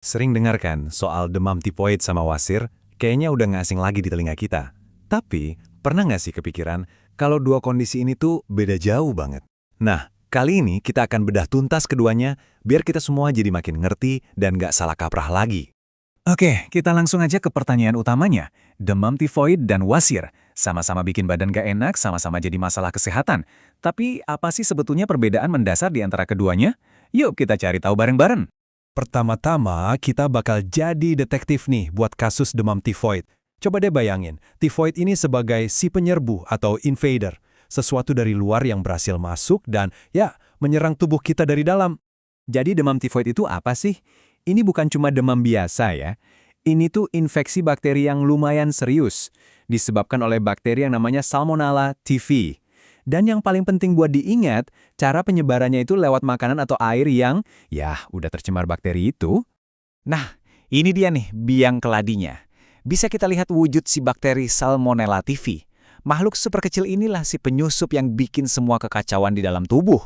Sering dengar kan soal demam tifoid sama wasir, kayaknya udah nggak asing lagi di telinga kita. Tapi, pernah nggak sih kepikiran kalau dua kondisi ini tuh beda jauh banget? Nah, kali ini kita akan bedah tuntas keduanya biar kita semua jadi makin ngerti dan nggak salah kaprah lagi. Oke, kita langsung aja ke pertanyaan utamanya. Demam tifoid dan wasir, sama-sama bikin badan gak enak, sama-sama jadi masalah kesehatan. Tapi apa sih sebetulnya perbedaan mendasar di antara keduanya? Yuk kita cari tahu bareng-bareng. Pertama-tama, kita bakal jadi detektif nih buat kasus demam tifoid. Coba deh bayangin, tifoid ini sebagai si penyerbu atau invader. Sesuatu dari luar yang berhasil masuk dan ya, menyerang tubuh kita dari dalam. Jadi demam tifoid itu apa sih? Ini bukan cuma demam biasa ya. Ini tuh infeksi bakteri yang lumayan serius. Disebabkan oleh bakteri yang namanya Salmonella typhi. Dan yang paling penting buat diingat, cara penyebarannya itu lewat makanan atau air yang, ya, udah tercemar bakteri itu. Nah, ini dia nih biang keladinya. Bisa kita lihat wujud si bakteri Salmonella typhi. Makhluk super kecil inilah si penyusup yang bikin semua kekacauan di dalam tubuh.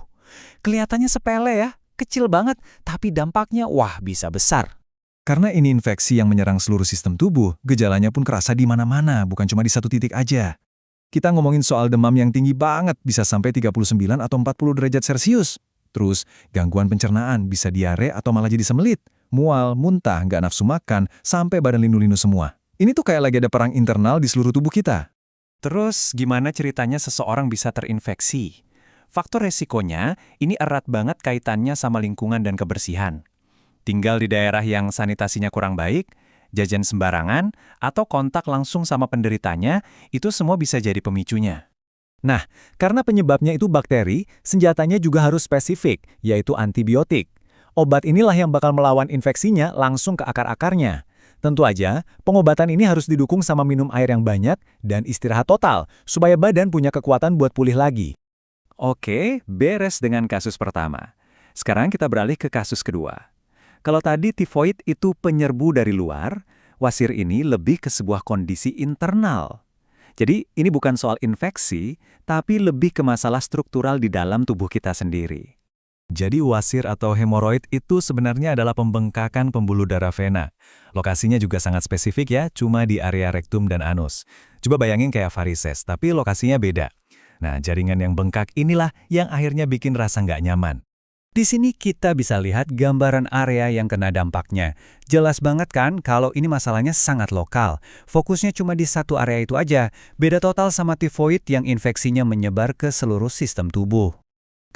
Kelihatannya sepele ya, kecil banget, tapi dampaknya wah bisa besar. Karena ini infeksi yang menyerang seluruh sistem tubuh, gejalanya pun kerasa di mana-mana, bukan cuma di satu titik aja. Kita ngomongin soal demam yang tinggi banget, bisa sampai 39 atau 40 derajat Celcius. Terus, gangguan pencernaan, bisa diare atau malah jadi semelit. Mual, muntah, nggak nafsu makan, sampai badan linu-linu semua. Ini tuh kayak lagi ada perang internal di seluruh tubuh kita. Terus gimana ceritanya seseorang bisa terinfeksi? Faktor resikonya ini erat banget kaitannya sama lingkungan dan kebersihan. Tinggal di daerah yang sanitasinya kurang baik, jajan sembarangan, atau kontak langsung sama penderitanya, itu semua bisa jadi pemicunya. Nah, karena penyebabnya itu bakteri, senjatanya juga harus spesifik, yaitu antibiotik. Obat inilah yang bakal melawan infeksinya langsung ke akar-akarnya. Tentu aja, pengobatan ini harus didukung sama minum air yang banyak dan istirahat total, supaya badan punya kekuatan buat pulih lagi. Oke, beres dengan kasus pertama. Sekarang kita beralih ke kasus kedua. Kalau tadi tifoid itu penyerbu dari luar, wasir ini lebih ke sebuah kondisi internal. Jadi ini bukan soal infeksi, tapi lebih ke masalah struktural di dalam tubuh kita sendiri. Jadi wasir atau hemoroid itu sebenarnya adalah pembengkakan pembuluh darah vena. Lokasinya juga sangat spesifik ya, cuma di area rektum dan anus. Coba bayangin kayak varises, tapi lokasinya beda. Nah, jaringan yang bengkak inilah yang akhirnya bikin rasa nggak nyaman. Di sini kita bisa lihat gambaran area yang kena dampaknya. Jelas banget kan kalau ini masalahnya sangat lokal. Fokusnya cuma di satu area itu aja. Beda total sama tifoid yang infeksinya menyebar ke seluruh sistem tubuh.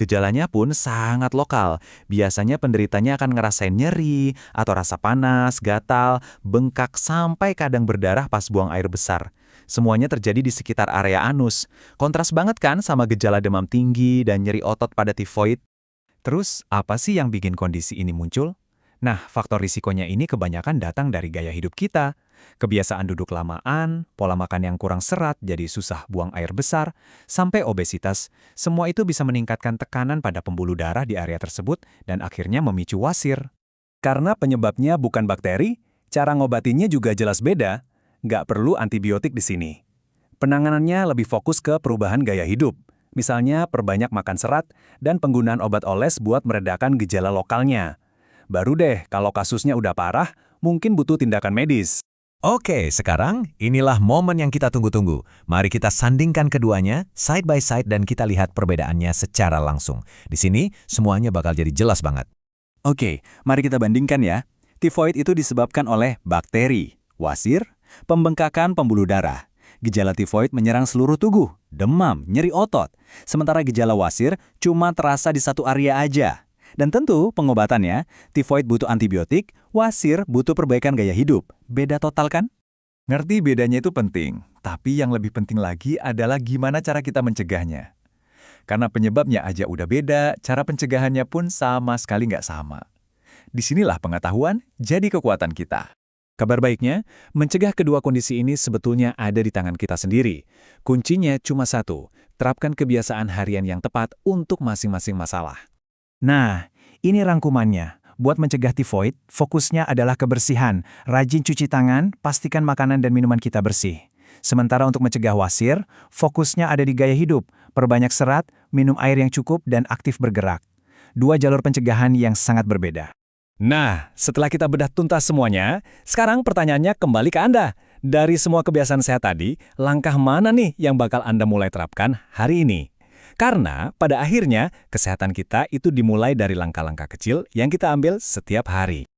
Gejalanya pun sangat lokal. Biasanya penderitanya akan ngerasain nyeri, atau rasa panas, gatal, bengkak, sampai kadang berdarah pas buang air besar. Semuanya terjadi di sekitar area anus. Kontras banget kan sama gejala demam tinggi dan nyeri otot pada tifoid? Terus, apa sih yang bikin kondisi ini muncul? Nah, faktor risikonya ini kebanyakan datang dari gaya hidup kita. Kebiasaan duduk lamaan, pola makan yang kurang serat jadi susah buang air besar, sampai obesitas. Semua itu bisa meningkatkan tekanan pada pembuluh darah di area tersebut dan akhirnya memicu wasir. Karena penyebabnya bukan bakteri, cara ngobatinnya juga jelas beda. Nggak perlu antibiotik di sini. Penanganannya lebih fokus ke perubahan gaya hidup. Misalnya perbanyak makan serat dan penggunaan obat oles buat meredakan gejala lokalnya. Baru deh, kalau kasusnya udah parah, mungkin butuh tindakan medis. Oke, sekarang inilah momen yang kita tunggu-tunggu. Mari kita sandingkan keduanya, side by side, dan kita lihat perbedaannya secara langsung. Di sini, semuanya bakal jadi jelas banget. Oke, mari kita bandingkan ya. Tifoid itu disebabkan oleh bakteri, wasir, pembengkakan pembuluh darah. Gejala tifoid menyerang seluruh tubuh, demam, nyeri otot. Sementara gejala wasir cuma terasa di satu area aja. Dan tentu pengobatannya, tifoid butuh antibiotik, wasir butuh perbaikan gaya hidup. Beda total kan? Ngerti bedanya itu penting, tapi yang lebih penting lagi adalah gimana cara kita mencegahnya. Karena penyebabnya aja udah beda, cara pencegahannya pun sama sekali nggak sama. Disinilah pengetahuan jadi kekuatan kita. Kabar baiknya, mencegah kedua kondisi ini sebetulnya ada di tangan kita sendiri. Kuncinya cuma satu, terapkan kebiasaan harian yang tepat untuk masing-masing masalah. Nah, ini rangkumannya. Buat mencegah tifoid, fokusnya adalah kebersihan. Rajin cuci tangan, pastikan makanan dan minuman kita bersih. Sementara untuk mencegah wasir, fokusnya ada di gaya hidup. Perbanyak serat, minum air yang cukup, dan aktif bergerak. Dua jalur pencegahan yang sangat berbeda. Nah, setelah kita bedah tuntas semuanya, sekarang pertanyaannya kembali ke Anda. Dari semua kebiasaan sehat tadi, langkah mana nih yang bakal Anda mulai terapkan hari ini? Karena pada akhirnya, kesehatan kita itu dimulai dari langkah-langkah kecil yang kita ambil setiap hari.